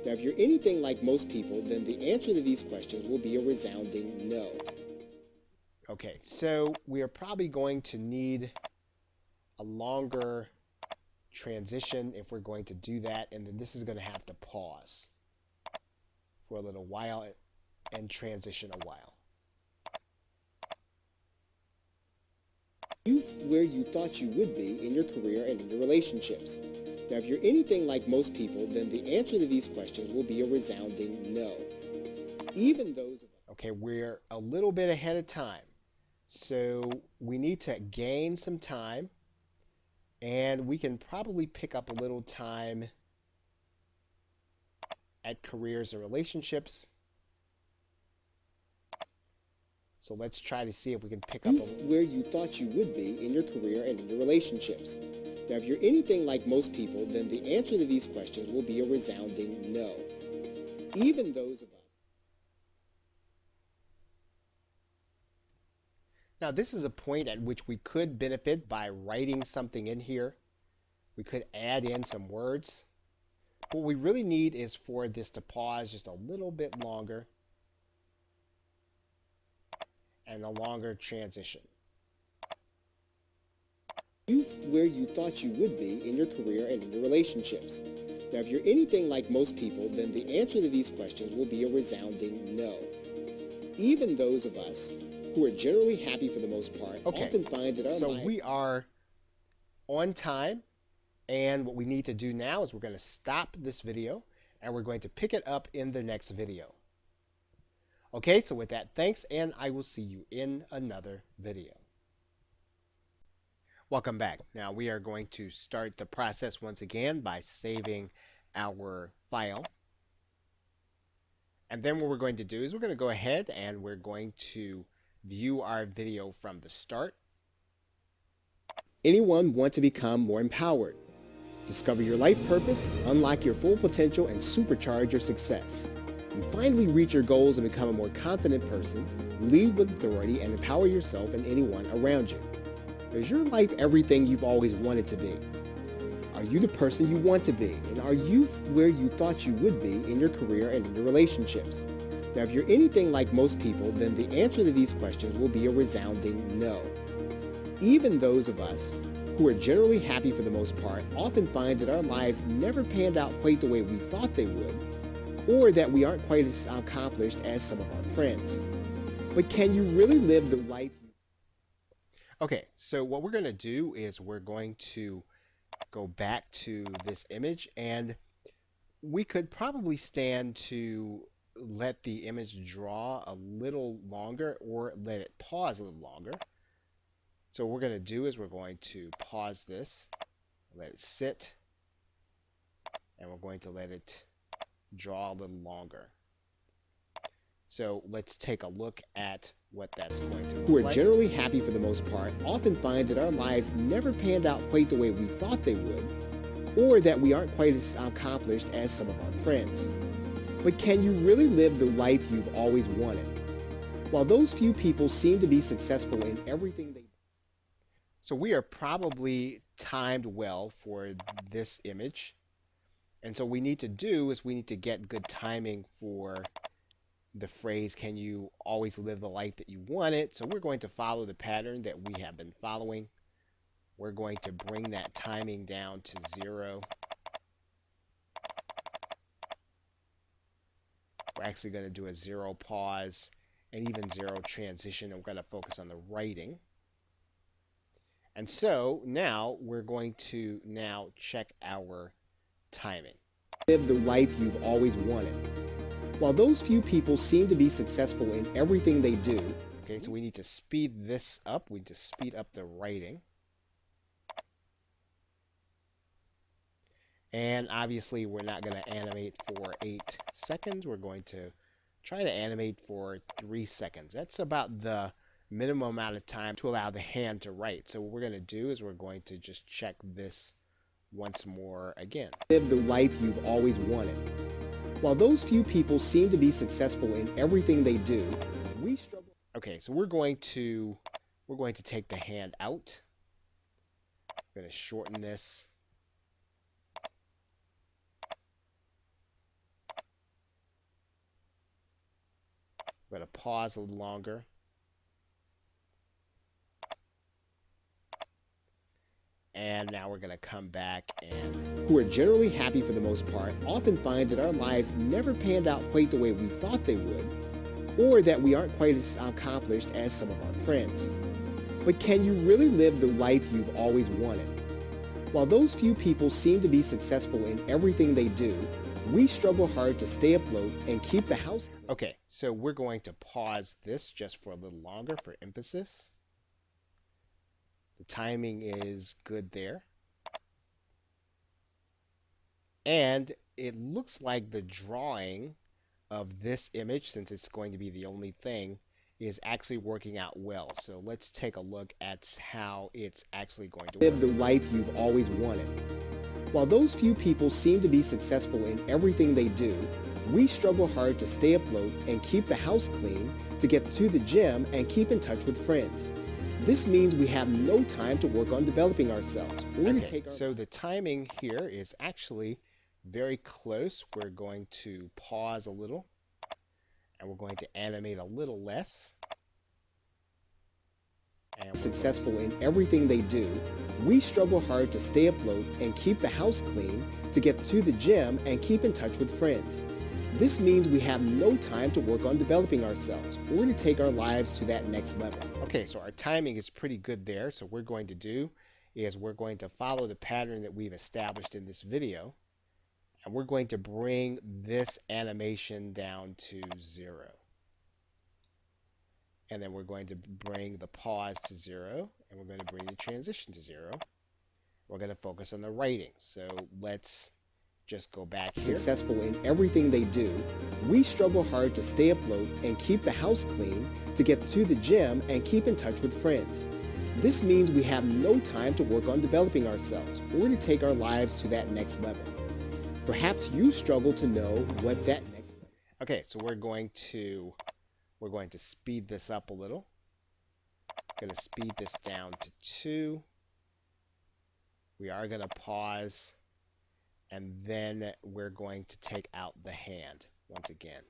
Now, if you're anything like most people, then the answer to these questions will be a resounding no. Okay, so we are probably going to need a longer transition if we're going to do that, and then this is going to have to pause for a little while and transition a while. You where you thought you would be in your career and in your relationships. Now, if you're anything like most people, then the answer to these questions will be a resounding no. Even those of us... Okay, we're a little bit ahead of time. So we need to gain some time, and we can probably pick up a little time at careers and relationships. So let's try to see if we can pick up where you thought you would be in your career and in your relationships. Now, if you're anything like most people, then the answer to these questions will be a resounding no. Even those of us... Now, this is a point at which we could benefit by writing something in here. We could add in some words. What we really need is for this to pause just a little bit longer and a longer transition. You where you thought you would be in your career and in your relationships. Now, if you're anything like most people, then the answer to these questions will be a resounding no. Even those of us who are generally happy for the most part often find that our lives... So we are on time, and what we need to do now is we're going to stop this video, and we're going to pick it up in the next video. Okay, so with that, thanks, and I will see you in another video. Welcome back. Now we are going to start the process once again by saving our file. And then what we're going to do is we're going to go ahead and we're going to view our video from the start. Anyone want to become more empowered? Discover your life purpose, unlock your full potential, and supercharge your success. And finally reach your goals and become a more confident person, lead with authority, and empower yourself and anyone around you. Is your life everything you've always wanted to be? Are you the person you want to be? And are you where you thought you would be in your career and in your relationships? Now, if you're anything like most people, then the answer to these questions will be a resounding no. Even those of us who are generally happy for the most part often find that our lives never panned out quite the way we thought they would, or that we aren't quite as accomplished as some of our friends. But can you really live the life? Okay, so what we're going to do is we're going to go back to this image, and we could probably stand to let the image draw a little longer or let it pause a little longer. So what we're going to do is we're going to pause this, let it sit, and we're going to let it draw a little longer. So let's take a look at what that's going to look like. Who are generally happy for the most part often find that our lives never panned out quite the way we thought they would, or that we aren't quite as accomplished as some of our friends. But can you really live the life you've always wanted? While those few people seem to be successful in everything they do. So we are probably timed well for this image. And so what we need to do is we need to get good timing for the phrase, can you always live the life that you wanted? So we're going to follow the pattern that we have been following. We're going to bring that timing down to 0. We're actually going to do a 0 pause and even 0 transition. And we're going to focus on the writing. And so now we're going to now check our timing. Live the life you've always wanted. While those few people seem to be successful in everything they do. Okay, so we need to speed this up. We need to speed up the writing. And obviously we're not going to animate for 8 seconds. We're going to try to animate for 3 seconds. That's about the minimum amount of time to allow the hand to write. So what we're going to do is we're going to just check this once more again. Live the life you've always wanted. While those few people seem to be successful in everything they do, we struggle. Okay, so we're going to take the hand out. We're going to shorten this. We're going to pause a little longer. And now we're going to come back and... Who are generally happy for the most part often find that our lives never panned out quite the way we thought they would, or that we aren't quite as accomplished as some of our friends. But can you really live the life you've always wanted? While those few people seem to be successful in everything they do, we struggle hard to stay afloat and keep the house... Okay, so we're going to pause this just for a little longer for emphasis. The timing is good there. And it looks like the drawing of this image, since it's going to be the only thing, is actually working out well. So let's take a look at how it's actually going to work. Live the life you've always wanted. While those few people seem to be successful in everything they do, we struggle hard to stay afloat and keep the house clean, to get to the gym and keep in touch with friends. This means we have no time to work on developing ourselves. So the timing here is actually very close. We're going to pause a little, and we're going to animate a little less. And successful in everything they do, we struggle hard to stay afloat and keep the house clean, to get to the gym and keep in touch with friends. This means we have no time to work on developing ourselves or to take our lives to that next level. Okay, so our timing is pretty good there. So what we're going to do is we're going to follow the pattern that we've established in this video, and we're going to bring this animation down to 0. And then we're going to bring the pause to 0, and we're going to bring the transition to 0. We're going to focus on the writing. So let's just go back here. Successful in everything they do, we struggle hard to stay afloat and keep the house clean, to get to the gym and keep in touch with friends. This means we have no time to work on developing ourselves or to take our lives to that next level. Perhaps you struggle to know what that next level. Okay, so we're going to speed this up a little. Going to speed this down to 2. We are going to pause, and then we're going to take out the hand once again.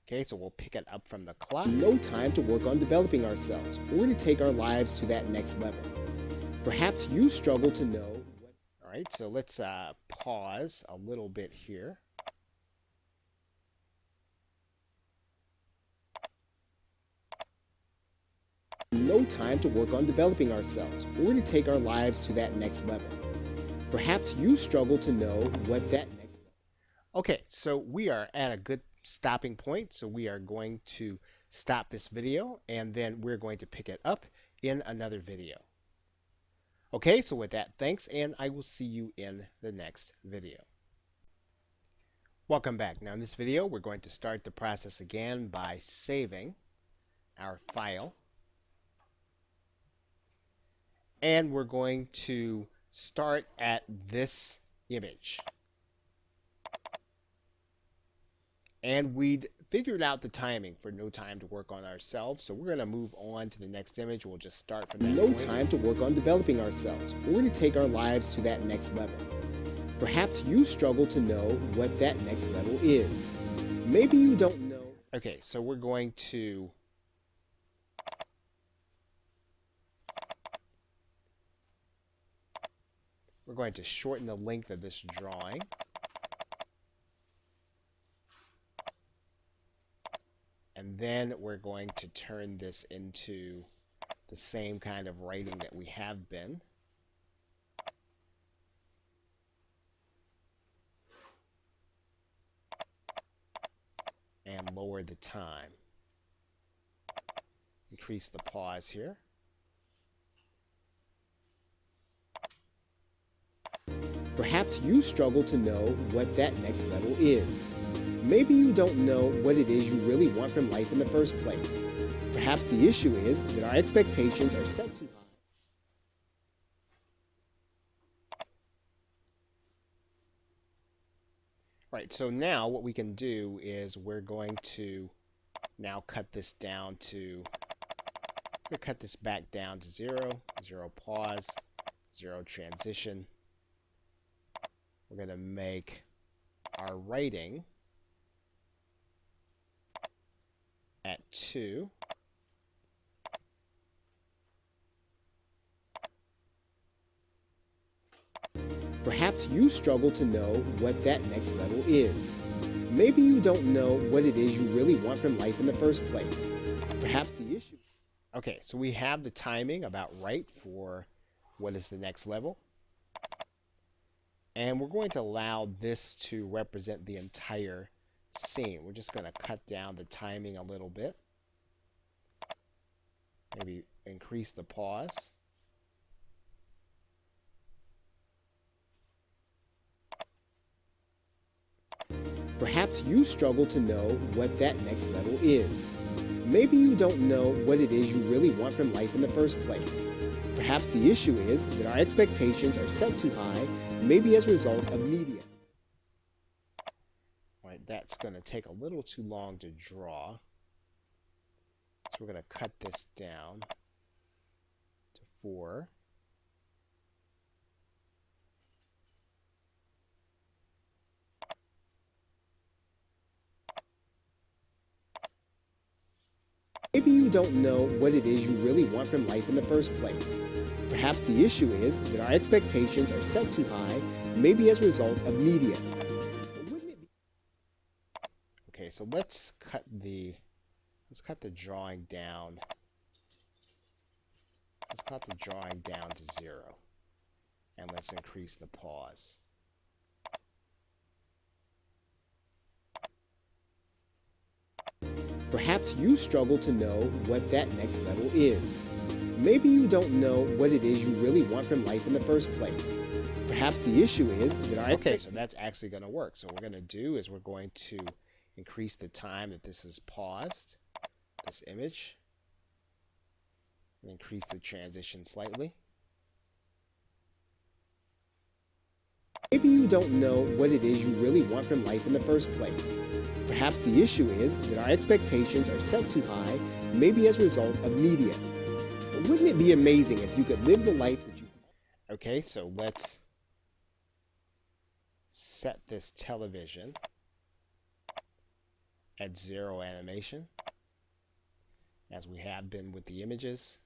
Okay, so we'll pick it up from the clock. No time to work on developing ourselves or to take our lives to that next level. Perhaps you struggle to know what... All right, so let's pause a little bit here. No time to work on developing ourselves or to take our lives to that next level. Perhaps you struggle to know what that next level. Okay, so we are at a good stopping point, so we are going to stop this video and then we're going to pick it up in another video. Okay, so with that, thanks, and I will see you in the next video. Welcome back. Now in this video we're going to start the process again by saving our file, and we're going to start at this image. And we'd figured out the timing for no time to work on ourselves, so we're going to move on to the next image. We'll just start from that No point. time to work on developing ourselves or to take our lives to that next level. Perhaps you struggle to know what that next level is. Maybe you don't know. Okay, so we're going to shorten the length of this drawing. And then we're going to turn this into the same kind of writing that we have been. And lower the time. Increase the pause here. Perhaps you struggle to know what that next level is. Maybe you don't know what it is you really want from life in the first place. Perhaps the issue is that our expectations are set too high. Right, so now what we can do is we're going to now cut this down to, cut this back down to 0, 0 pause, 0 transition. We're going to make our writing at 2. Perhaps you struggle to know what that next level is. Maybe you don't know what it is you really want from life in the first place. Perhaps the issue... Okay, so we have the timing about right for what is the next level. And we're going to allow this to represent the entire scene. We're just going to cut down the timing a little bit. Maybe increase the pause. Perhaps you struggle to know what that next level is. Maybe you don't know what it is you really want from life in the first place. Perhaps the issue is that our expectations are set too high, maybe as a result of media. Right, that's going to take a little too long to draw. So we're going to cut this down to 4. Maybe you don't know what it is you really want from life in the first place. Perhaps the issue is that our expectations are set too high, maybe as a result of media. Okay, so let's cut the drawing down. Let's cut the drawing down to 0. And let's increase the pause. Perhaps you struggle to know what that next level is. Maybe you don't know what it is you really want from life in the first place. Perhaps the issue is that our... Okay, so that's actually going to work. So what we're going to do is we're going to increase the time that this is paused, this image, and increase the transition slightly. Maybe you don't know what it is you really want from life in the first place. Perhaps the issue is that our expectations are set too high, maybe as a result of media. But wouldn't it be amazing if you could live the life that you... Okay, so let's set this television at 0 animation, as we have been with the images.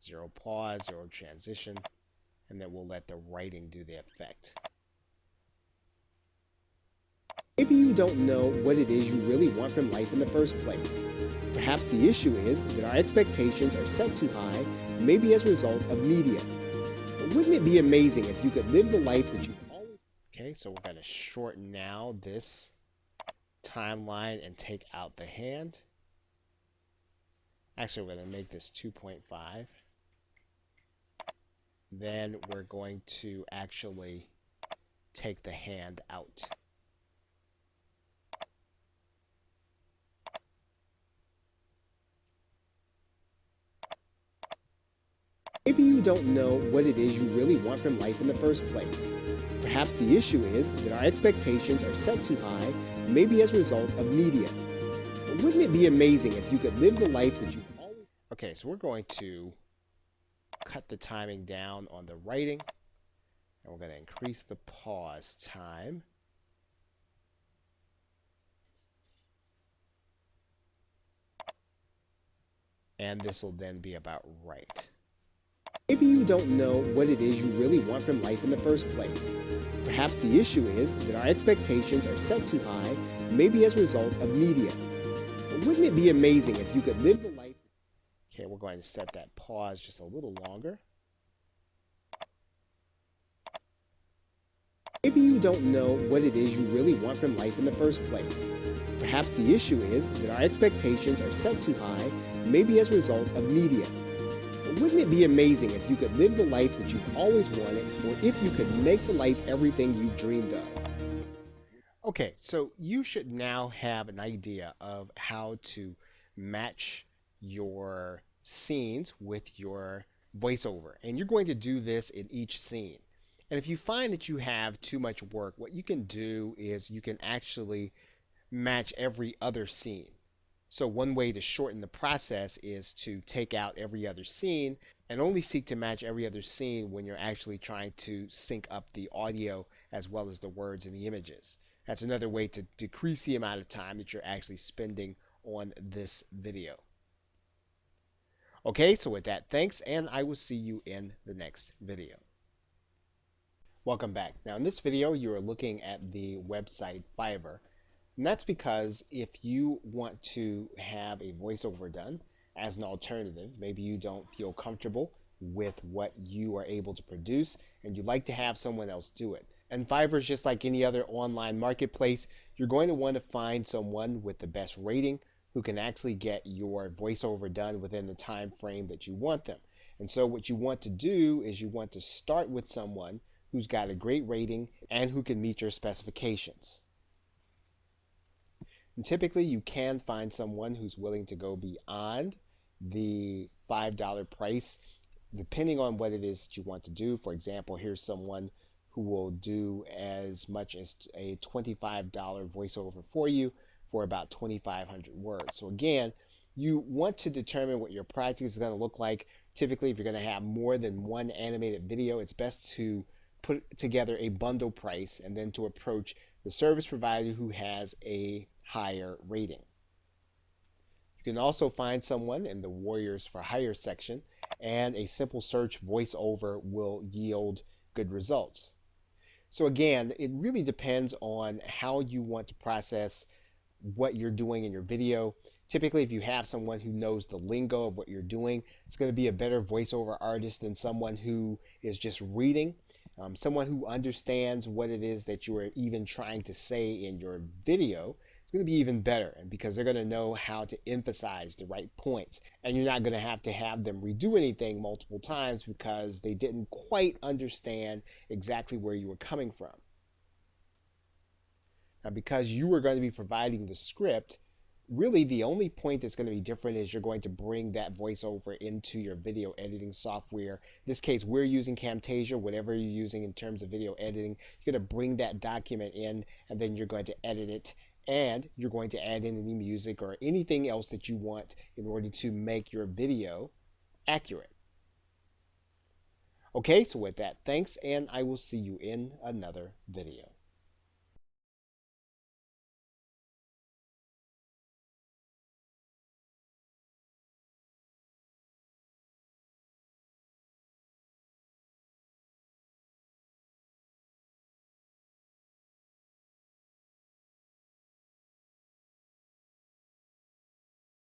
0 pause, 0 transition, and then we'll let the writing do the effect. Maybe you don't know what it is you really want from life in the first place. Perhaps the issue is that our expectations are set too high, maybe as a result of media. But wouldn't it be amazing if you could live the life that you always... Okay, so we're going to shorten now this timeline and take out the hand. Actually, we're going to make this 2.5. Then we're going to actually take the hand out. Maybe you don't know what it is you really want from life in the first place. Perhaps the issue is that our expectations are set too high, maybe as a result of media. But wouldn't it be amazing if you could live the life that you always... Okay, so we're going to cut the timing down on the writing, and we're going to increase the pause time. And this will then be about right. Maybe you don't know what it is you really want from life in the first place. Perhaps the issue is that our expectations are set too high, maybe as a result of media. But wouldn't it be amazing if you could live the life... Okay, we're going to set that pause just a little longer. Maybe you don't know what it is you really want from life in the first place. Perhaps the issue is that our expectations are set too high, maybe as a result of media. But wouldn't it be amazing if you could live the life that you've always wanted, or if you could make the life everything you've dreamed of? Okay, so you should now have an idea of how to match your scenes with your voiceover, and you're going to do this in each scene. And if you find that you have too much work, what you can do is you can actually match every other scene. So one way to shorten the process is to take out every other scene and only seek to match every other scene when you're actually trying to sync up the audio as well as the words and the images. That's another way to decrease the amount of time that you're actually spending on this video. Okay, so with that, thanks, and I will see you in the next video. Welcome back. Now in this video, you are looking at the website Fiverr, and that's because if you want to have a voiceover done as an alternative, maybe you don't feel comfortable with what you are able to produce and you'd like to have someone else do it. And Fiverr is just like any other online marketplace. You're going to want to find someone with the best rating who can actually get your voiceover done within the time frame that you want them. And so what you want to do is you want to start with someone who's got a great rating and who can meet your specifications. And typically you can find someone who's willing to go beyond the $5 price depending on what it is that you want to do. For example, here's someone who will do as much as a $25 voiceover for you for about 2,500 words. So again, you want to determine what your project is going to look like. Typically, if you're going to have more than one animated video, it's best to put together a bundle price and then to approach the service provider who has a higher rating. You can also find someone in the Warriors for Hire section, and a simple search voiceover will yield good results. So again, it really depends on how you want to process what you're doing in your video. Typically, if you have someone who knows the lingo of what you're doing, it's going to be a better voiceover artist than someone who is just reading. Someone who understands what it is that you are even trying to say in your video, it's going to be even better, and because they're going to know how to emphasize the right points, and you're not going to have them redo anything multiple times because they didn't quite understand exactly where you were coming from. Now, because you are going to be providing the script, really the only point that's going to be different is you're going to bring that voiceover into your video editing software. In this case, we're using Camtasia. Whatever you're using in terms of video editing, you're going to bring that document in, and then you're going to edit it, and you're going to add in any music or anything else that you want in order to make your video accurate. Okay, so with that, thanks, and I will see you in another video.